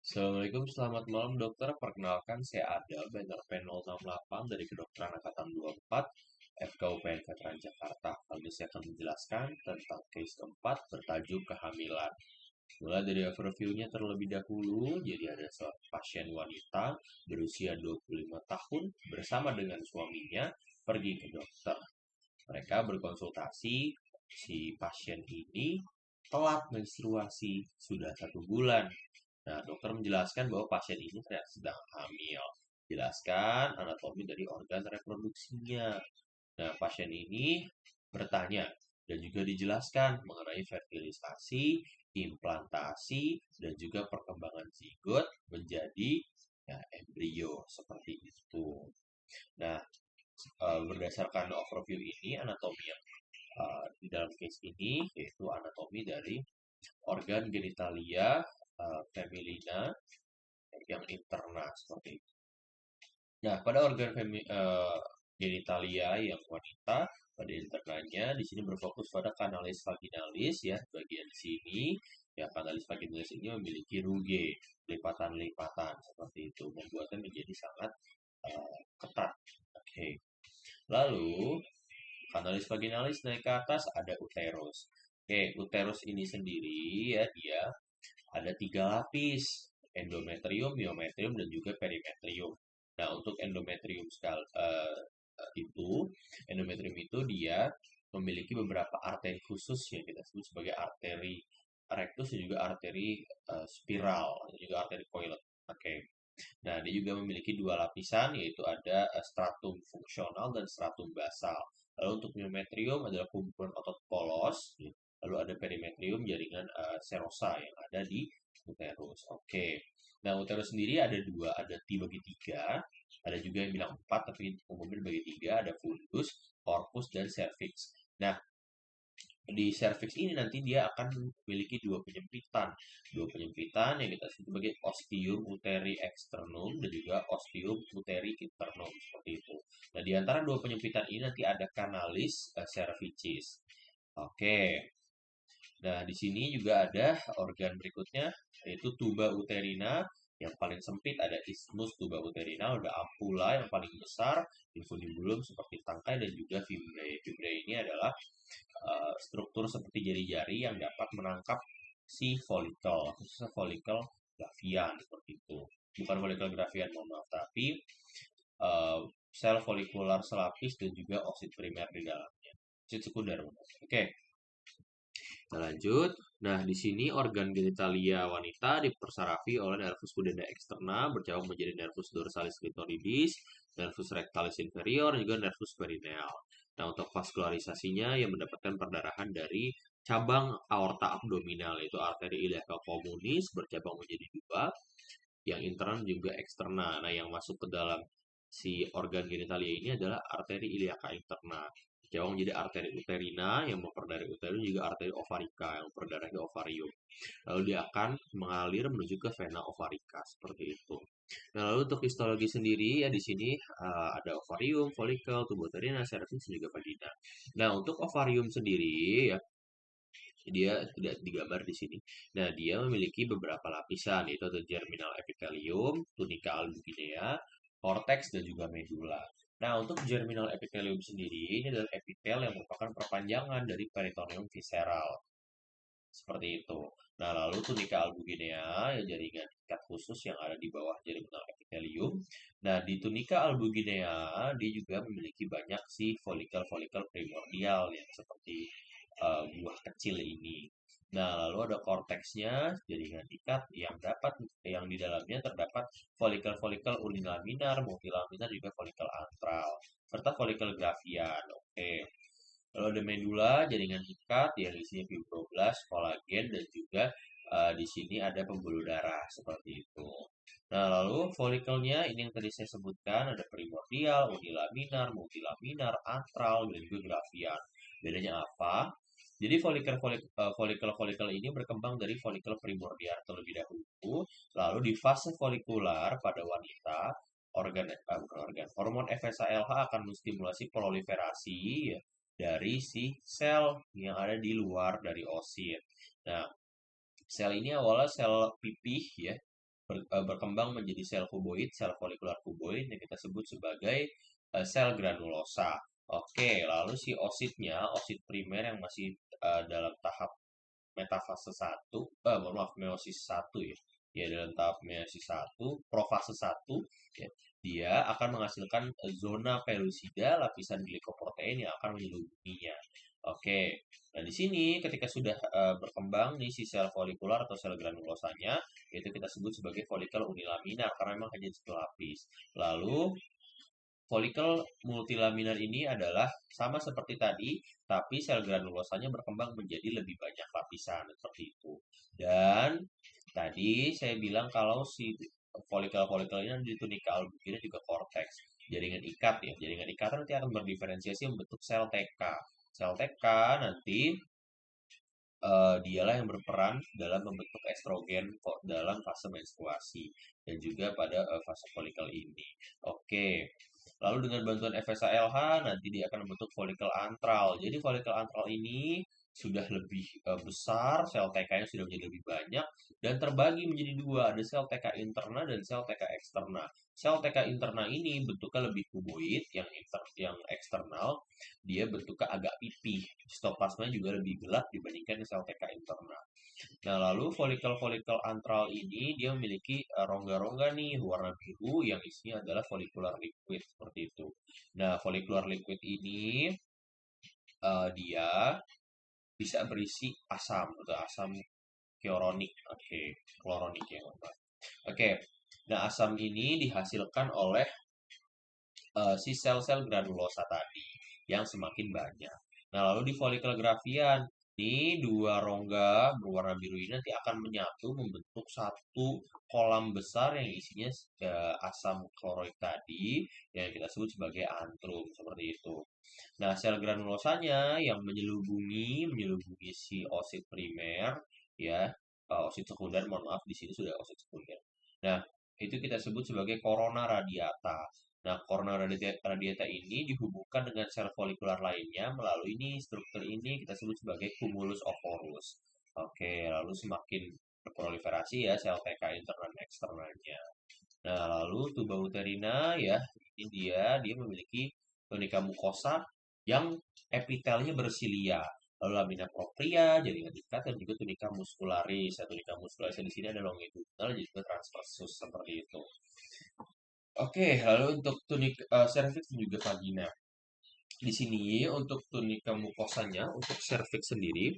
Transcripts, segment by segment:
Assalamualaikum, selamat malam dokter. Perkenalkan saya Adel, Banner P068 dari Kedokteran Angkatan 24, FKUPN Veteran Jakarta. Kali ini saya akan menjelaskan tentang case keempat bertajuk kehamilan. Mulai dari overview-nya terlebih dahulu, jadi ada seorang pasien wanita berusia 25 tahun bersama dengan suaminya pergi ke dokter. Mereka berkonsultasi, si pasien ini telat menstruasi sudah 1 bulan. Nah, dokter menjelaskan bahwa pasien ini ternyata sedang hamil. Jelaskan anatomi dari organ reproduksinya. Nah, pasien ini bertanya dan juga dijelaskan mengenai fertilisasi, implantasi, dan juga perkembangan zigot menjadi ya, embrio seperti itu. Nah, berdasarkan overview ini, anatomi yang di dalam case ini yaitu anatomi dari organ genitalia feminina yang interna seperti itu. Nah, pada organ genitalia yang wanita pada internanya di sini berfokus pada kanalis vaginalis ya bagian sini ya kanalis vaginalis ini memiliki ruge lipatan-lipatan seperti itu membuatnya menjadi sangat ketat. Oke. Lalu kanalis vaginalis naik ke atas ada uterus. Oke, uterus ini sendiri ya dia ada 3 lapis, endometrium, myometrium, dan juga perimetrium. Nah, untuk itu, endometrium itu dia memiliki beberapa arteri khusus yang kita sebut sebagai arteri rectus dan juga arteri spiral, dan juga arteri coilet. Oke. Nah, dia juga memiliki 2 lapisan, yaitu ada stratum fungsional dan stratum basal. Lalu untuk myometrium adalah kumpulan otot polos, lalu ada perimetrium jaringan serosa yang ada di uterus. Oke. Nah, uterus sendiri ada dua, ada dibagi tiga, ada juga yang bilang empat, tapi umumnya dibagi tiga, ada fundus, corpus, dan cervix. Nah, di cervix ini nanti dia akan memiliki dua penyempitan yang kita sebut sebagai ostium uteri externum dan juga ostium uteri internum seperti itu. Nah, di antara dua penyempitan ini nanti ada kanalis cervicis. Oke. Nah, di sini juga ada organ berikutnya yaitu tuba uterina yang paling sempit ada isthmus tuba uterina, ada ampula yang paling besar, infundibulum seperti tangkai dan juga fimbriae. Fimbriae ini adalah struktur seperti jari-jari yang dapat menangkap si folikel, khususnya folikel Gravian seperti itu. Bukan folikel Gravian, mohon maaf, tapi uh, sel folikular selapis dan juga oksit primer di dalamnya. Oksit sekunder. Oke, kita lanjut. Nah, di sini organ genitalia wanita dipersarafi oleh nervus pudenda externa bercabang menjadi nervus dorsalis clitoridis, nervus rectalis inferior, dan juga nervus perineal. Nah, untuk vaskularisasinya yang mendapatkan perdarahan dari cabang aorta abdominal yaitu arteri iliaca communis bercabang menjadi 2, yang internal juga eksterna. Nah, yang masuk ke dalam si organ genitalia ini adalah arteri iliaca interna. Cabang menjadi arteri uterina yang memperdarai uterus juga arteri ovarica yang memperdarai ke ovarium. Lalu dia akan mengalir menuju ke vena ovarica seperti itu. Nah, lalu untuk histologi sendiri ya di sini ada ovarium, folikel, tubuh uterina, cervix dan juga vagina. Nah, untuk ovarium sendiri ya dia tidak digambar di sini. Nah, dia memiliki beberapa lapisan, yaitu ada germinal epithelium, tunica albuginea, cortex, dan juga medula. Nah, untuk germinal epithelium sendiri, ini adalah epitel yang merupakan perpanjangan dari peritoneum visceral. Seperti itu. Nah, lalu tunica albuginea, yang jaringan ikat khusus yang ada di bawah germinal epithelium. Nah, di tunica albuginea, dia juga memiliki banyak si folikel-folikel primordial yang seperti buah kecil ini. Nah, lalu ada korteksnya, jaringan ikat yang di dalamnya terdapat folikel-folikel unilaminar, multilaminar, juga folikel antral, serta folikel gravian. Oke. Lalu ada medula, jaringan ikat yang isinya fibroblast, kolagen, dan juga di sini ada pembuluh darah seperti itu. Nah, lalu folikelnya ini yang tadi saya sebutkan ada primordial, unilaminar, multilaminar, antral, dan juga gravian. Bedanya apa? Jadi folikel-folikel ini berkembang dari folikel primordial terlebih dahulu, lalu di fase folikular pada wanita bukan organ, hormon FSHLH akan menstimulasi proliferasi ya, dari si sel yang ada di luar dari oosit. Nah, sel ini awalnya sel pipih ya, berkembang menjadi sel kuboid, sel folikular kuboid yang kita sebut sebagai sel granulosa. Oke, lalu si ositnya, osit primer yang masih dalam tahap metafase satu, mohon maaf, meiosis satu ya. Ya, dalam tahap meiosis satu, profase satu, ya, dia akan menghasilkan zona pelusida, lapisan glikoprotein yang akan menyelubunginya. Oke, nah di sini ketika sudah berkembang nih si sel folikular atau sel granulosanya, itu kita sebut sebagai folikel unilaminar karena memang hanya satu lapis. Lalu folikel multilaminar ini adalah sama seperti tadi, tapi sel granulosanya berkembang menjadi lebih banyak lapisan seperti itu. Dan tadi saya bilang kalau si folikel-folikel ini di tunika albumina juga korteks, jaringan ikat ya. Jaringan ikat nanti akan berdiferensiasi membentuk sel TK. Sel TK nanti dialah yang berperan dalam membentuk estrogen dalam fase menstruasi dan juga pada fase folikel ini. Oke. Lalu dengan bantuan FSHLH nanti dia akan membentuk folikel antral. Jadi folikel antral ini sudah lebih besar, sel TK-nya sudah menjadi lebih banyak dan terbagi menjadi dua, ada sel TK interna dan sel TK eksterna. Sel TK interna ini bentuknya lebih kuboid, yang eksternal dia bentuknya agak pipih. Sitoplasma juga lebih gelap dibandingkan sel TK interna. Nah, lalu folikel-folikel antral ini dia memiliki rongga-rongga nih warna biru yang isinya adalah folikular liquid seperti itu. Nah, folikular liquid ini dia bisa berisi asam atau asam kloronik. Oke, kloronik ya, Bapak. Oke. Nah, asam ini dihasilkan oleh si sel-sel granulosa tadi yang semakin banyak. Nah, lalu di folikel grafian, ini dua rongga berwarna biru ini nanti akan menyatu membentuk satu kolam besar yang isinya asam kloroid tadi yang kita sebut sebagai antrum seperti itu. Nah, sel granulosanya yang menyelubungi si osit primer ya, osit sekunder, mohon maaf di sini sudah osit sekunder. Nah, itu kita sebut sebagai korona radiata. Nah, korona radiata ini dihubungkan dengan sel folikular lainnya melalui ini struktur ini kita sebut sebagai cumulus ovorus. Oke, lalu semakin berproliferasi ya sel TK interna dan eksternalnya. Nah, lalu tuba uterina ya, ini dia memiliki tunika mukosa yang epitelnya bersilia. Lalu lamina propria, jaringan ikat, dan juga tunika muscularis. Ya, tunika muscularis di sini ada longitudinal dan juga transversus seperti itu. Oke, lalu untuk tunik cervix dan juga vagina. Di sini untuk tunika mukosanya, untuk cervix sendiri,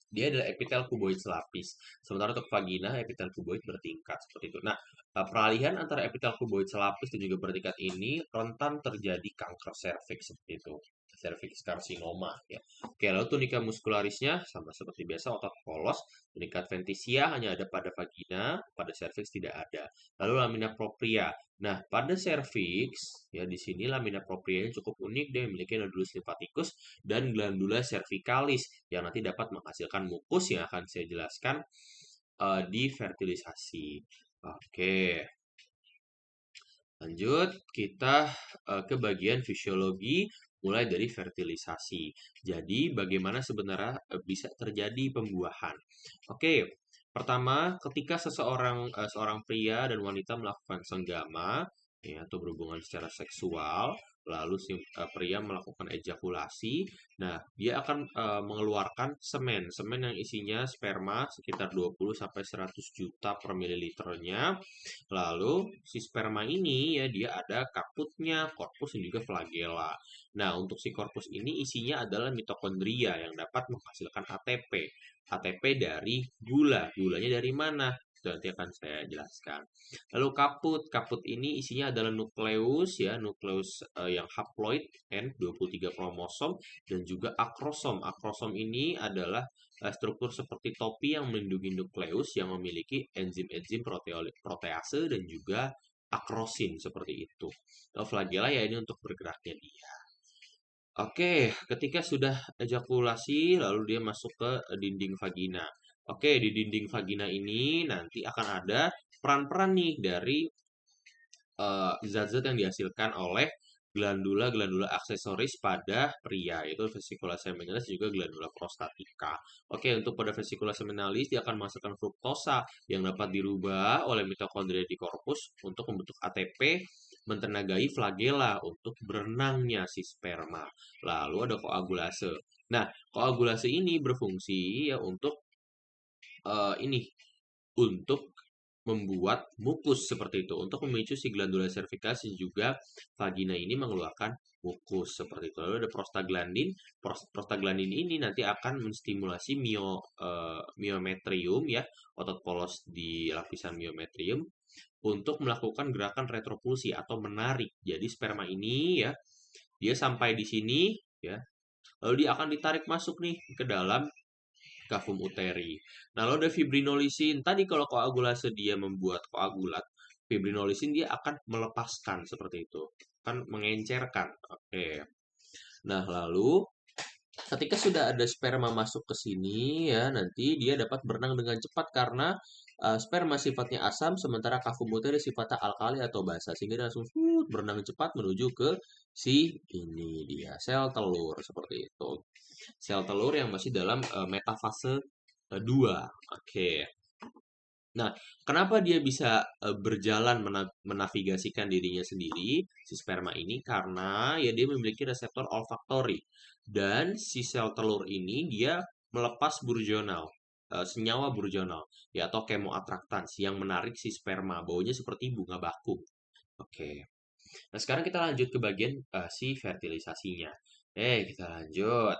dia adalah epitel kuboid selapis. Sementara untuk vagina, epitel kuboid bertingkat seperti itu. Nah, peralihan antara epitel kuboid selapis dan juga bertingkat ini rentan terjadi kanker serviks seperti itu. Cervix karsinoma ya. Oke, lalu tunika muskularisnya sama seperti biasa otot polos. Tunika adventisia hanya ada pada vagina, pada cervix tidak ada. Lalu lamina propria. Nah, pada cervix ya di sini lamina propria cukup unik, dia memiliki nodulus limfatikus dan glandula cervicalis yang nanti dapat menghasilkan mukus yang akan saya jelaskan di fertilisasi. Oke, lanjut kita ke bagian fisiologi mulai dari fertilisasi. Jadi bagaimana sebenarnya bisa terjadi pembuahan? Oke, pertama ketika seorang pria dan wanita melakukan senggama ya, atau berhubungan secara seksual, lalu si pria melakukan ejakulasi, nah dia akan mengeluarkan semen, semen yang isinya sperma sekitar 20 sampai 100 juta per mililiternya. Lalu si sperma ini ya dia ada kaputnya, korpus dan juga flagella. Nah, untuk si korpus ini isinya adalah mitokondria yang dapat menghasilkan ATP. ATP dari gula. Gulanya dari mana? Itu nanti akan saya jelaskan. Lalu kaput. Kaput ini isinya adalah nukleus ya, nukleus yang haploid N23 kromosom dan juga akrosom. Akrosom ini adalah struktur seperti topi yang melindungi nukleus yang memiliki enzim-enzim protease dan juga akrosin seperti itu. Lalu flagella ya ini untuk bergeraknya dia. Oke, ketika sudah ejakulasi lalu dia masuk ke dinding vagina. Oke, di dinding vagina ini nanti akan ada peran-peran nih dari zat-zat yang dihasilkan oleh glandula-glandula aksesoris pada pria, yaitu vesicula seminalis juga glandula prostatica. Oke, untuk pada vesicula seminalis dia akan menghasilkan fruktosa yang dapat dirubah oleh mitokondria di korpus untuk membentuk ATP, mentenagai flagela untuk berenangnya si sperma. Lalu ada koagulase. Nah, koagulase ini berfungsi ya ini untuk membuat mukus seperti itu. Untuk memicu si glandula cervicalis juga vagina ini mengeluarkan mukus seperti itu. Lalu ada prostaglandin. Prostaglandin ini nanti akan menstimulasi myometrium ya, otot polos di lapisan myometrium untuk melakukan gerakan retropulsi atau menarik. Jadi sperma ini ya, dia sampai di sini ya, lalu dia akan ditarik masuk nih ke dalam kafum uteri. Nah, lalu ada fibrinolisin. Tadi kalau koagulase dia membuat koagulat, fibrinolisin dia akan melepaskan seperti itu. Kan mengencerkan. Oke. Nah, lalu ketika sudah ada sperma masuk ke sini ya, nanti dia dapat berenang dengan cepat karena sperma sifatnya asam sementara kafum uteri sifatnya alkali atau basa sehingga dia langsung berenang cepat menuju ke si ini dia sel telur seperti itu. Sel telur yang masih dalam metafase 2. Oke. Nah, kenapa dia bisa berjalan menavigasikan dirinya sendiri, si sperma ini? Karena ya dia memiliki reseptor olfaktori. Dan si sel telur ini dia melepas burjonal, senyawa burjonal, ya atau kemoatraktans yang menarik si sperma. Baunya seperti bunga bakung. Oke. Nah, sekarang kita lanjut ke bagian si fertilisasinya. Kita lanjut.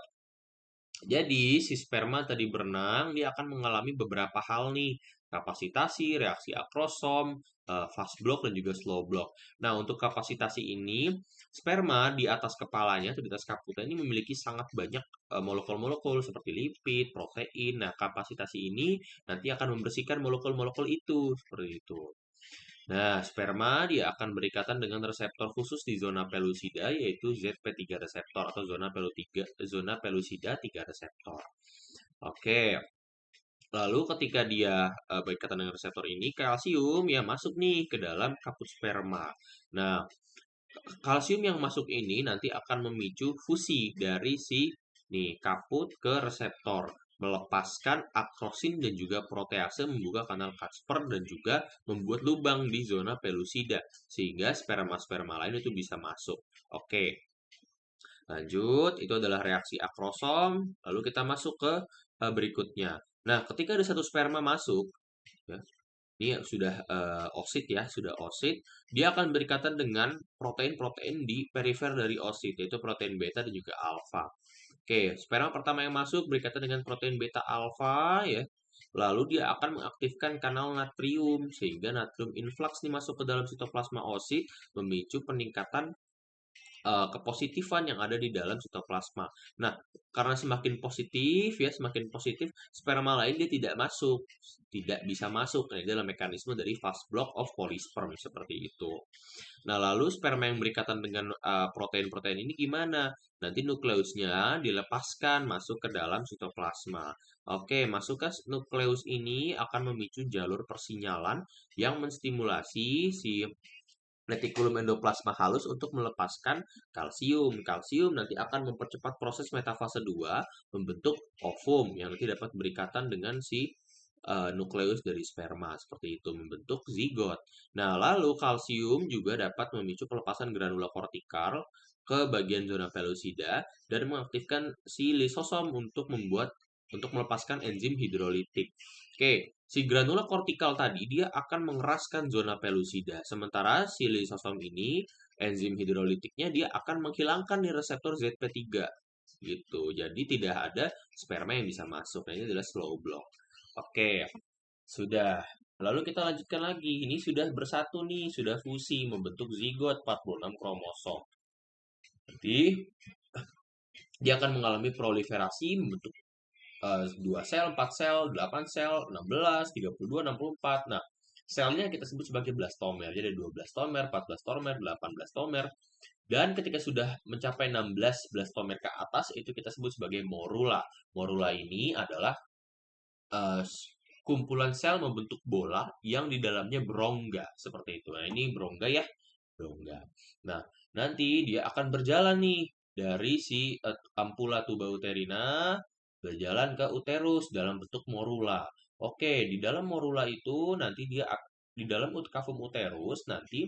Jadi, si sperma tadi berenang, dia akan mengalami beberapa hal nih. Kapasitasi, reaksi akrosom, fast block, dan juga slow block. Nah, untuk kapasitasi ini, sperma di atas kepalanya atau di atas kaputnya ini memiliki sangat banyak molekul-molekul seperti lipid, protein. Nah, kapasitasi ini nanti akan membersihkan molekul-molekul itu, seperti itu. Nah, sperma dia akan berikatan dengan reseptor khusus di zona pelusida yaitu ZP3 reseptor atau zona pelusida 3 reseptor. Oke. Lalu ketika dia berikatan dengan reseptor ini, kalsium ya masuk nih ke dalam kaput sperma. Nah, kalsium yang masuk ini nanti akan memicu fusi dari si nih kaput ke reseptor, melepaskan akrosin dan juga protease membuka kanal Casper dan juga membuat lubang di zona pelusida sehingga sperma-sperma lain itu bisa masuk. Oke. Lanjut, itu adalah reaksi akrosom. Lalu kita masuk ke berikutnya. Nah, ketika ada satu sperma masuk, ya, ini sudah osit ya, sudah osit, dia akan berikatan dengan protein-protein di perifer dari osit, yaitu protein beta dan juga alfa. Oke, sperma pertama yang masuk berikatan dengan protein beta alfa ya. Lalu dia akan mengaktifkan kanal natrium sehingga natrium influx nih masuk ke dalam sitoplasma osit memicu peningkatan kepositifan yang ada di dalam sitoplasma. Nah, karena semakin positif, sperma lain dia tidak masuk, tidak bisa masuk. Nah, ini adalah mekanisme dari fast block of polysperm seperti itu. Nah, lalu sperma yang berikatan dengan protein-protein ini gimana? Nanti nukleusnya dilepaskan masuk ke dalam sitoplasma. Oke, masuk ke nukleus ini akan memicu jalur persinyalan yang menstimulasi si retikulum endoplasma halus untuk melepaskan kalsium. Kalsium nanti akan mempercepat proses metafase 2 membentuk ovum yang nanti dapat berikatan dengan si nukleus dari sperma seperti itu membentuk zigot. Nah, lalu kalsium juga dapat memicu pelepasan granula kortikal ke bagian zona pelosida dan mengaktifkan si lisosom untuk melepaskan enzim hidrolitik. Oke, si granula kortikal tadi dia akan mengeraskan zona pelosida, sementara si lisosom ini enzim hidrolitiknya dia akan menghilangkan di reseptor ZP3 gitu. Jadi tidak ada sperma yang bisa masuk. Nah, ini adalah slow block. Oke, sudah. Lalu kita lanjutkan lagi. Ini sudah bersatu nih, sudah fusi membentuk zigot 46 kromosom. Nanti dia akan mengalami proliferasi membentuk 2 sel, 4 sel, 8 sel, 16, 32, 64. Nah, selnya kita sebut sebagai blastomer. Jadi ada 12 tomer, 14 tomer, 18 tomer. Dan ketika sudah mencapai 16 blastomer ke atas, itu kita sebut sebagai morula. Morula ini adalah uh, kumpulan sel membentuk bola yang di dalamnya berongga seperti itu. Nah, ini berongga ya. rongga. Nah, nanti dia akan berjalan nih dari si ampula tuba uterina berjalan ke uterus dalam bentuk morula. Oke, di dalam morula itu nanti di dalam kafum uterus nanti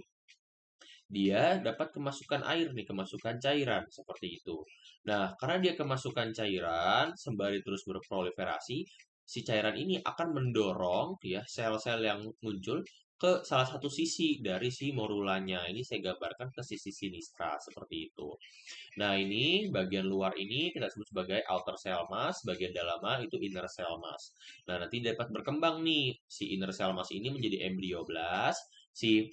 dia dapat kemasukan air nih, kemasukan cairan seperti itu. Nah, karena dia kemasukan cairan sembari terus berproliferasi, si cairan ini akan mendorong ya sel-sel yang muncul ke salah satu sisi dari si morulanya. Ini saya gambarkan ke sisi sinistra seperti itu. Nah, ini bagian luar ini kita sebut sebagai outer cell mass, bagian dalamnya itu inner cell mass. Nah, nanti dapat berkembang nih si inner cell mass ini menjadi embryoblast, si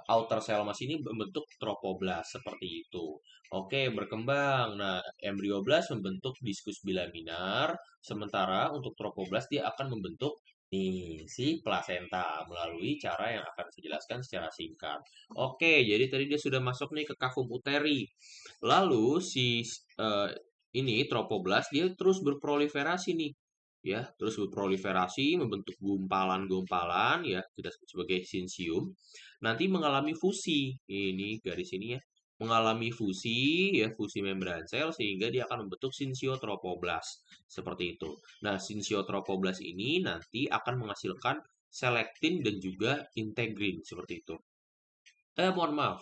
outer cell mass ini membentuk tropoblas seperti itu. Oke, berkembang. Nah, embryoblast membentuk diskus bilaminar, sementara untuk tropoblas dia akan membentuk nih si plasenta melalui cara yang akan saya jelaskan secara singkat. Oke, jadi tadi dia sudah masuk nih ke kafum uteri. Lalu si eh, ini tropoblas dia terus berproliferasi nih ya, terus berproliferasi membentuk gumpalan-gumpalan ya, kita sebut sebagai sinsium. Nanti mengalami fusi. Ini garis ini ya. Mengalami fusi ya, fusi membran sel sehingga dia akan membentuk sinsiotropoblas seperti itu. Nah, sinsiotropoblas ini nanti akan menghasilkan selektin dan juga integrin seperti itu. Mohon maaf,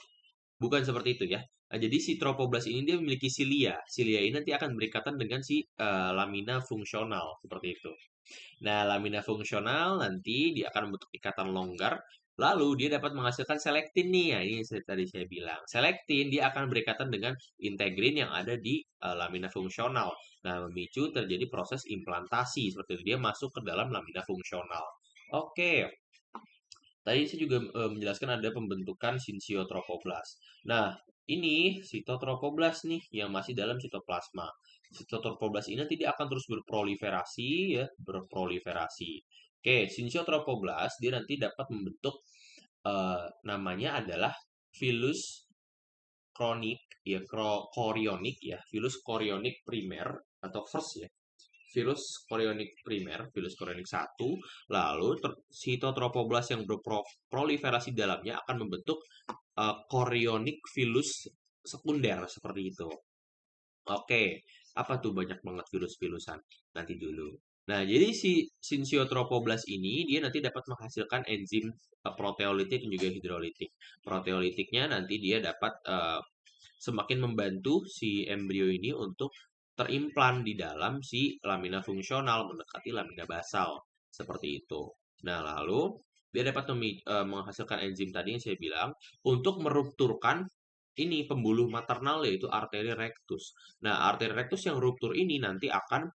bukan seperti itu ya. Nah, jadi si tropoblas ini dia memiliki silia. Silia ini nanti akan berikatan dengan si lamina fungsional seperti itu. Nah, lamina fungsional nanti dia akan membentuk ikatan longgar. Lalu dia dapat menghasilkan selektin nih. Ya, ini tadi saya bilang. Selektin dia akan berikatan dengan integrin yang ada di lamina fungsional. Nah, memicu terjadi proses implantasi. Seperti itu. Dia masuk ke dalam lamina fungsional. Oke. Tadi saya juga menjelaskan ada pembentukan sinsiotropoblas. Nah, ini sitotropoblas nih yang masih dalam sitoplasma. Sitotropoblas ini tidak akan terus berproliferasi ya, berproliferasi. Oke, sinsiotropoblas dia nanti dapat membentuk namanya adalah filus kronik ya, korionik ya, filus korionik primer atau first ya, virus korionik primer, virus korionik satu, lalu sitotropoblas yang berproliferasi dalamnya akan membentuk korionik virus sekunder seperti itu. Oke, apa tuh banyak banget virus-virusan? Nanti dulu. Nah, jadi si sinsiotropoblas ini dia nanti dapat menghasilkan enzim proteolitik dan juga hidrolitik. Proteolitiknya nanti dia dapat semakin membantu si embrio ini untuk terimplan di dalam si lamina fungsional mendekati lamina basal seperti itu. Nah, lalu dia dapat menghasilkan enzim tadi yang saya bilang untuk merupturkan ini pembuluh maternal yaitu arteri rectus. Nah, arteri rectus yang ruptur ini nanti akan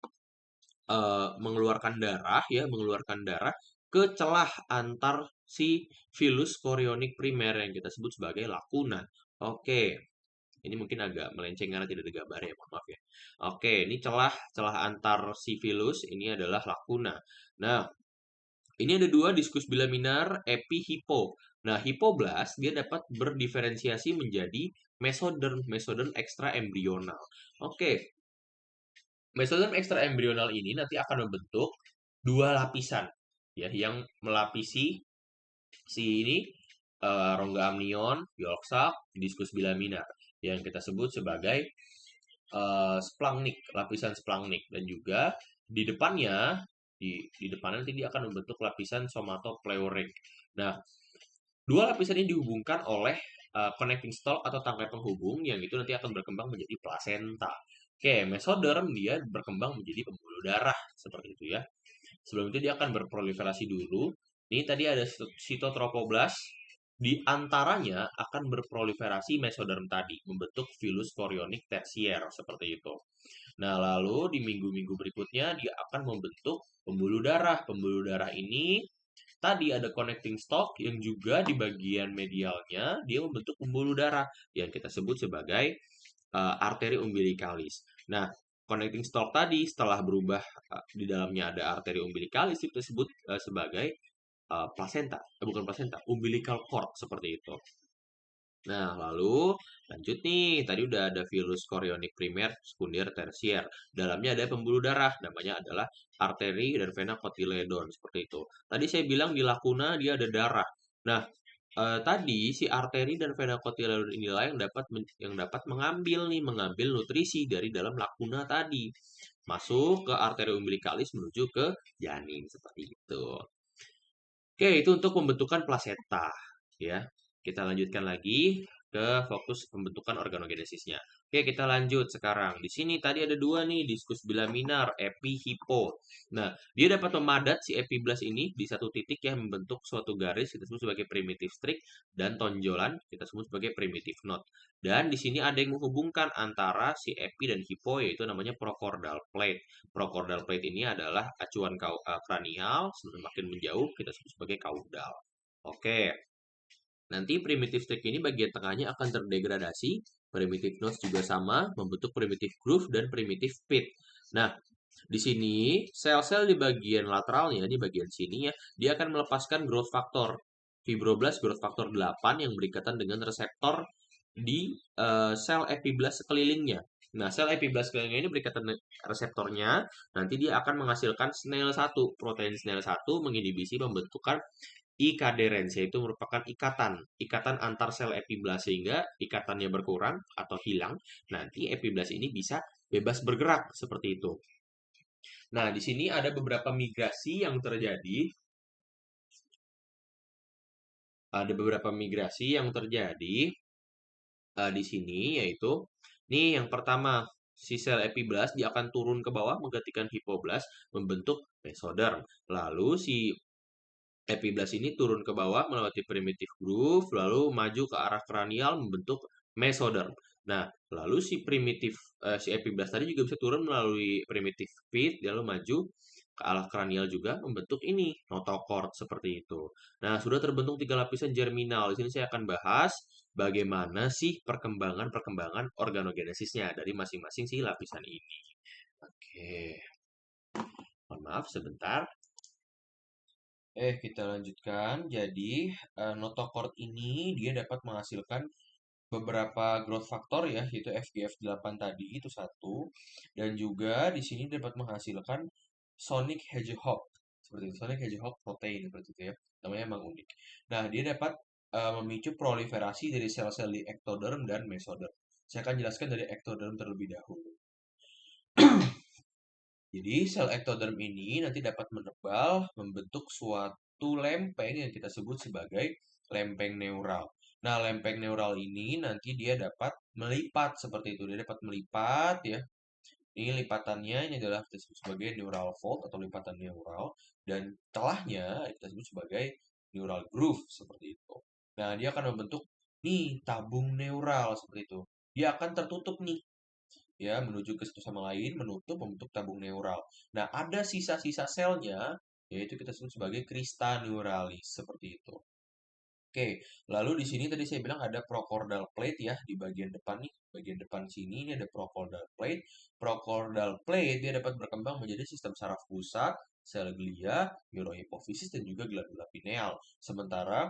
mengeluarkan darah ya, mengeluarkan darah ke celah antar si filus korionik primer yang kita sebut sebagai lakuna. Oke, ini mungkin agak melenceng karena tidak ada gambar ya, mohon maaf ya. Oke, ini celah antar si filus ini adalah lakuna. Nah, ini ada dua diskus bilaminar epihipo. Nah, hipoblast dia dapat berdiferensiasi menjadi mesoderm, mesoderm ekstra embrional. Oke, mesoderm ekstra embrional ini nanti akan membentuk dua lapisan ya yang melapisi si ini rongga amnion, yolk sac, diskus bilaminar yang kita sebut sebagai splangnik, lapisan splangnik dan juga di depannya di depannya nanti dia akan membentuk lapisan somatopleuric. Nah, dua lapisan ini dihubungkan oleh connecting stalk atau tangkai penghubung yang itu nanti akan berkembang menjadi plasenta. Oke, mesoderm dia berkembang menjadi pembuluh darah seperti itu ya. Sebelum itu dia akan berproliferasi dulu. Ini tadi ada sitotropoblas, di antaranya akan berproliferasi mesoderm tadi, membentuk filus korionik tersier seperti itu. Nah, lalu di minggu-minggu berikutnya dia akan membentuk pembuluh darah. Pembuluh darah ini tadi ada connecting stalk yang juga di bagian medialnya dia membentuk pembuluh darah yang kita sebut sebagai arteri umbilicalis. Nah, connecting stalk tadi setelah berubah di dalamnya ada arteri umbilicalis itu disebut sebagai placenta, bukan placenta, umbilical cord seperti itu. Nah, lalu lanjut nih. Tadi udah ada virus korionik primer, sekunder, tersier. Dalamnya ada pembuluh darah, namanya adalah arteri dan vena cotyledon seperti itu. Tadi saya bilang di lakuna dia ada darah. Nah, tadi si arteri dan vena cotiledonia inilah yang dapat mengambil nutrisi dari dalam lakuna tadi masuk ke arteri umbilicalis menuju ke janin seperti itu. Oke, itu untuk pembentukan plasenta, ya. Kita lanjutkan lagi ke fokus pembentukan organogenesisnya. Oke, kita lanjut sekarang. Di sini tadi ada dua nih, diskus bilaminar, epi, hipo. Nah, dia dapat memadat si epiblas ini di satu titik yang membentuk suatu garis kita sebut sebagai primitive streak dan tonjolan kita sebut sebagai primitive knot. Dan di sini ada yang menghubungkan antara si epi dan hipo yaitu namanya procordal plate. Procordal plate ini adalah acuan kranial, semakin menjauh kita sebut sebagai caudal. Oke, nanti primitive streak ini bagian tengahnya akan terdegradasi, primitive nodes juga sama, membentuk primitive groove dan primitive pit. Nah, di sini sel-sel di bagian lateralnya, di bagian sini ya, dia akan melepaskan growth factor. Fibroblast growth factor 8 yang berikatan dengan reseptor di sel epiblas sekelilingnya. Nah, sel epiblas sekelilingnya ini berikatan reseptornya, nanti dia akan menghasilkan SNEL1. Protein SNEL1 menginhibisi pembentukan ikaderens, yaitu merupakan ikatan antar sel epiblas sehingga ikatannya berkurang atau hilang. Nanti epiblas ini bisa bebas bergerak seperti itu. Nah, di sini ada beberapa migrasi yang terjadi. Ada beberapa migrasi yang terjadi di sini yaitu nih yang pertama si sel epiblas dia akan turun ke bawah menggantikan hipoblas membentuk mesoderm. Lalu si epiblas ini turun ke bawah melewati primitive groove lalu maju ke arah kranial membentuk mesoderm. Nah, lalu si epiblas tadi juga bisa turun melalui primitive pit lalu maju ke arah kranial juga membentuk ini notochord seperti itu. Nah, sudah terbentuk tiga lapisan germinal. Di sini saya akan bahas bagaimana sih perkembangan organogenesisnya dari masing-masing si lapisan ini. Oke, mohon maaf sebentar. Kita lanjutkan. Jadi, notochord ini dia dapat menghasilkan beberapa growth factor ya, yaitu FGF8 tadi itu satu, dan juga di sini dapat menghasilkan sonic hedgehog seperti itu, sonic hedgehog protein seperti itu ya, namanya emang unik. Nah, dia dapat memicu proliferasi dari sel-sel di ectoderm dan mesoderm. Saya akan jelaskan dari ectoderm terlebih dahulu. Jadi sel ektoderm ini nanti dapat menebal, membentuk suatu lempeng yang kita sebut sebagai lempeng neural. Nah, lempeng neural ini nanti dia dapat melipat seperti itu. Dia dapat melipat ya. Ini lipatannya ini adalah kita sebut sebagai neural fold atau lipatan neural dan celahnya kita sebut sebagai neural groove seperti itu. Nah, dia akan membentuk nih tabung neural seperti itu. Dia akan tertutup nih ya menuju ke satu sama lain menutup membentuk tabung neural. Nah, ada sisa-sisa selnya yaitu kita sebut sebagai crista neuralis seperti itu. Oke, lalu di sini tadi saya bilang ada procordal plate ya di bagian depan nih, bagian depan sini ini ada procordal plate. Procordal plate dia dapat berkembang menjadi sistem saraf pusat, sel glia, neurohipofisis dan juga glandula pineal. Sementara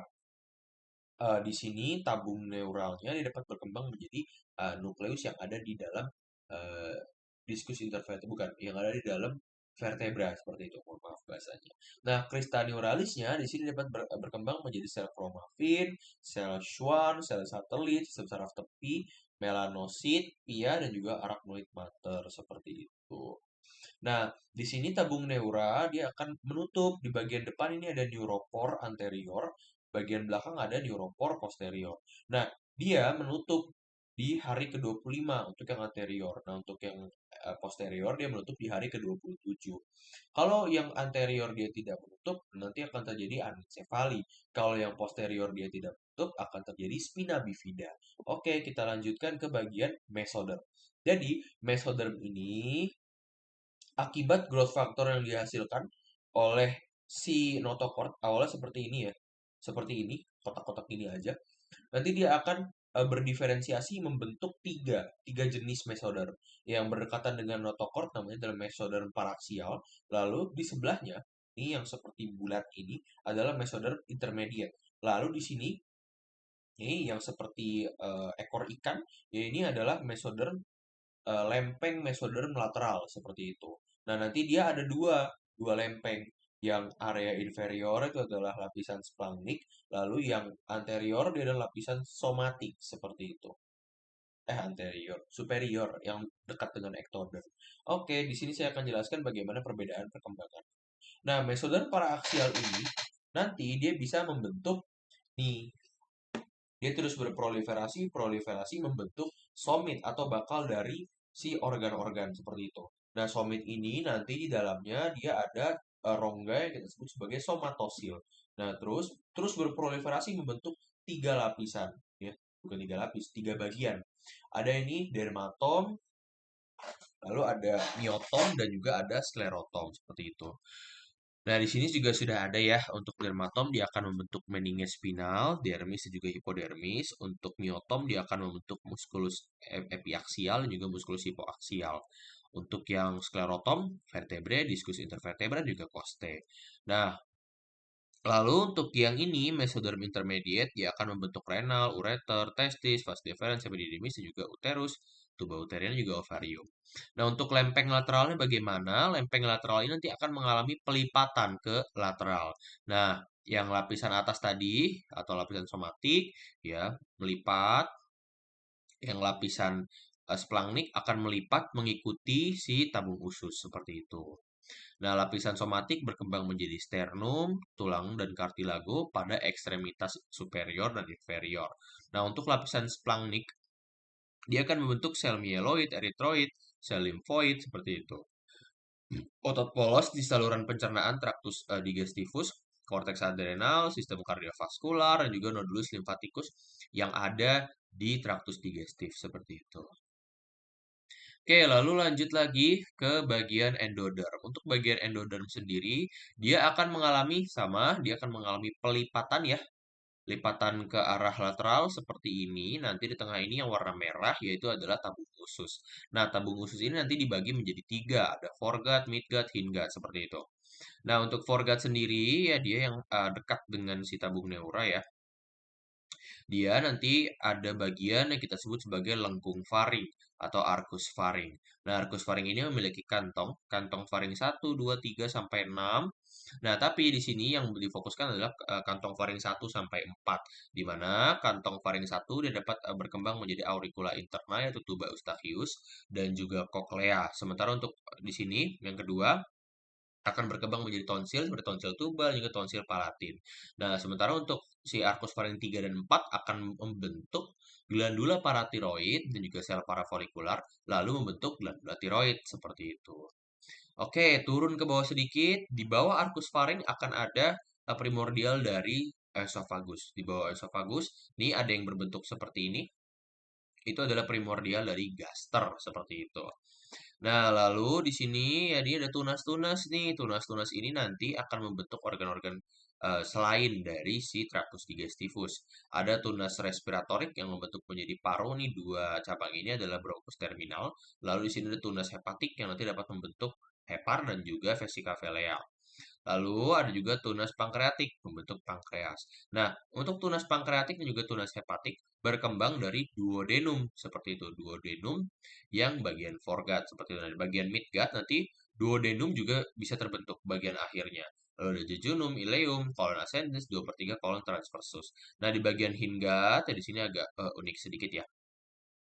di sini tabung neuralnya dia dapat berkembang menjadi nukleus yang ada di dalam uh, diskus intervertebra, bukan, yang ada di dalam vertebra seperti itu. Mohon maaf bahasanya. Nah, crista neuralisnya di sini dapat berkembang menjadi sel kromafin, sel Schwann, sel satelit, sistem saraf tepi, melanosit, pia dan juga arachnoid mater seperti itu. Nah, di sini tabung neura dia akan menutup di bagian depan ini ada neuropor anterior, bagian belakang ada neuropor posterior. Nah, dia menutup di hari ke-25 untuk yang anterior. Nah, untuk yang posterior dia menutup di hari ke-27. Kalau yang anterior dia tidak menutup, nanti akan terjadi anencefali. Kalau yang posterior dia tidak menutup, akan terjadi spina bifida. Oke, kita lanjutkan ke bagian mesoderm. Jadi, mesoderm ini akibat growth factor yang dihasilkan oleh si notochord awalnya seperti ini ya. Seperti ini, kotak-kotak ini aja. Nanti dia akan berdiferensiasi membentuk tiga jenis mesoderm. Yang berdekatan dengan notochord namanya adalah mesoderm paraksial. Lalu di sebelahnya, ini yang seperti bulat ini adalah mesoderm intermediate. Lalu di sini ini yang seperti ekor ikan, ya ini adalah mesoderm lempeng mesoderm lateral seperti itu. Nah, nanti dia ada dua lempeng. Yang area inferior itu adalah lapisan splagnik, lalu yang anterior dia adalah lapisan somatik seperti itu. Anterior, superior yang dekat dengan ektoderm. Oke, di sini saya akan jelaskan bagaimana perbedaan perkembangan. Nah, mesoderm paraksial ini nanti dia bisa membentuk nih, dia terus berproliferasi, proliferasi membentuk somit atau bakal dari si organ-organ seperti itu. Nah, somit ini nanti di dalamnya dia ada rongga yang kita sebut sebagai somatosil. Nah, terus terus berproliferasi membentuk tiga lapisan, ya, bukan tiga lapis, tiga bagian. Ada ini dermatom, lalu ada miotom dan juga ada sklerotom seperti itu. Nah, di sini juga sudah ada ya untuk dermatom dia akan membentuk meninges spinal, dermis dan juga hipodermis. Untuk miotom dia akan membentuk muskulus epiaksial dan juga muskulus hipoaksial. Untuk yang sklerotom, vertebrae, diskus intervertebra dan juga costae. Nah, lalu untuk yang ini mesoderm intermediate dia akan membentuk renal, ureter, testis, vas deferens, epididymis dan juga uterus, tuba uterina juga ovarium. Nah, untuk lempeng lateralnya bagaimana? Lempeng lateral ini nanti akan mengalami pelipatan ke lateral. Nah, yang lapisan atas tadi atau lapisan somatik ya melipat, yang lapisan splagnik akan melipat mengikuti si tabung usus seperti itu. Nah, lapisan somatik berkembang menjadi sternum, tulang, dan kartilago pada ekstremitas superior dan inferior. Nah, untuk lapisan splagnik, dia akan membentuk sel mieloid, eritroid, sel limfoid, seperti itu. Otot polos di saluran pencernaan traktus digestivus, korteks adrenal, sistem kardiovaskular, dan juga nodulus limfatikus yang ada di traktus digestif, seperti itu. Oke, lalu lanjut lagi ke bagian endoderm. Untuk bagian endoderm sendiri, dia akan mengalami sama, dia akan mengalami pelipatan ya, lipatan ke arah lateral seperti ini. Nanti di tengah ini yang warna merah yaitu adalah tabung usus. Nah, tabung usus ini nanti dibagi menjadi tiga, ada foregut, midgut, hindgut seperti itu. Nah, untuk foregut sendiri ya dia yang dekat dengan si tabung neura ya. Dia nanti ada bagian yang kita sebut sebagai lengkung faring atau arcus faring. Nah, arcus faring ini memiliki kantong, kantong faring 1, 2, 3 sampai 6. Nah, tapi di sini yang difokuskan adalah kantong faring 1 sampai 4, di mana kantong faring 1 dia dapat berkembang menjadi auricula interna yaitu tuba eustachius dan juga cochlea. Sementara untuk di sini yang kedua akan berkembang menjadi tonsil seperti tonsil tubal juga tonsil palatin. Nah, sementara untuk si arcus faring 3 dan 4 akan membentuk glandula paratiroid dan juga sel parafolikular lalu membentuk glandula tiroid seperti itu. Oke, turun ke bawah sedikit. Di bawah arcus faring akan ada primordial dari esophagus. Di bawah esophagus, ini ada yang berbentuk seperti ini. Itu adalah primordial dari gaster seperti itu. Nah, lalu di sini ya dia ada tunas-tunas nih. Tunas-tunas ini nanti akan membentuk organ-organ selain dari si tractus digestivus. Ada tunas respiratorik yang membentuk menjadi paru nih dua cabang ini adalah bronchus terminal. Lalu di sini ada tunas hepatik yang nanti dapat membentuk hepar dan juga vesika velea. Lalu ada juga tunas pankreatik membentuk pankreas. Nah, untuk tunas pankreatik dan juga tunas hepatik berkembang dari duodenum seperti itu. Duodenum yang bagian foregut seperti itu. Nah, di bagian midgut nanti duodenum juga bisa terbentuk bagian akhirnya. Lalu ada jejunum, ileum, colon ascendens, 2/3 colon transversus. Nah, di bagian hindgut, ya di sini agak unik sedikit ya.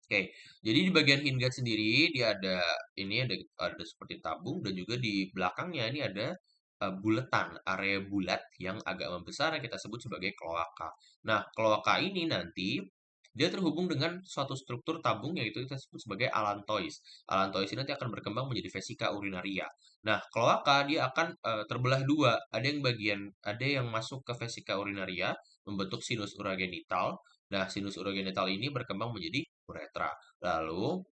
Oke, jadi di bagian hindgut sendiri dia ada ini ada seperti tabung dan juga di belakangnya ini ada buletan, area bulat yang agak membesar yang kita sebut sebagai kloaka. Nah, kloaka ini nanti dia terhubung dengan suatu struktur tabung yaitu kita sebut sebagai allantois. Allantois ini nanti akan berkembang menjadi vesika urinaria. Nah, kloaka dia akan terbelah dua. Ada yang masuk ke vesika urinaria membentuk sinus urogenital. Nah, sinus urogenital ini berkembang menjadi uretra. Lalu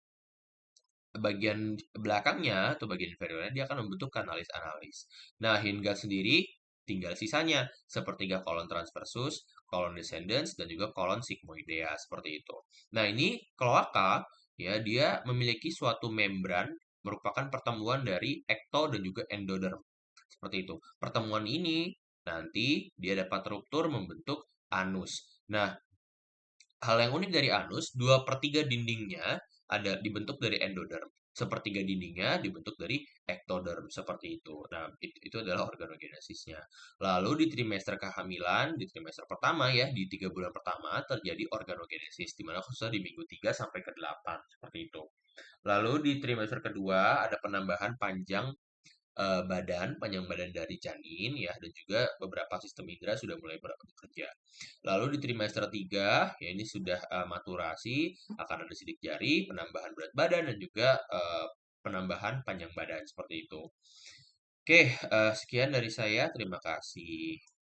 bagian belakangnya atau bagian inferiornya dia akan membentuk kanalis analis. Nah, hingga sendiri tinggal sisanya sepertiga kolon transversus, kolon descendens dan juga kolon sigmoidea seperti itu. Nah, ini kloaka ya dia memiliki suatu membran merupakan pertemuan dari ekto dan juga endoderm. Seperti itu. Pertemuan ini nanti dia dapat ruptur membentuk anus. Nah, hal yang unik dari anus, 2/3 dindingnya ada dibentuk dari endoderm. sepertiga dindingnya dibentuk dari ektoderm seperti itu. Nah, itu adalah organogenesisnya. Lalu di trimester kehamilan, di trimester pertama ya, di 3 bulan pertama terjadi organogenesis, di mana khususnya di minggu 3 sampai ke 8 seperti itu. Lalu di trimester kedua ada penambahan panjang badan dari janin ya, dan juga beberapa sistem indera sudah mulai bekerja. Lalu di trimester 3 ya ini sudah maturasi, akan ada sidik jari, penambahan berat badan dan juga penambahan panjang badan seperti itu. Oke, sekian dari saya. Terima kasih.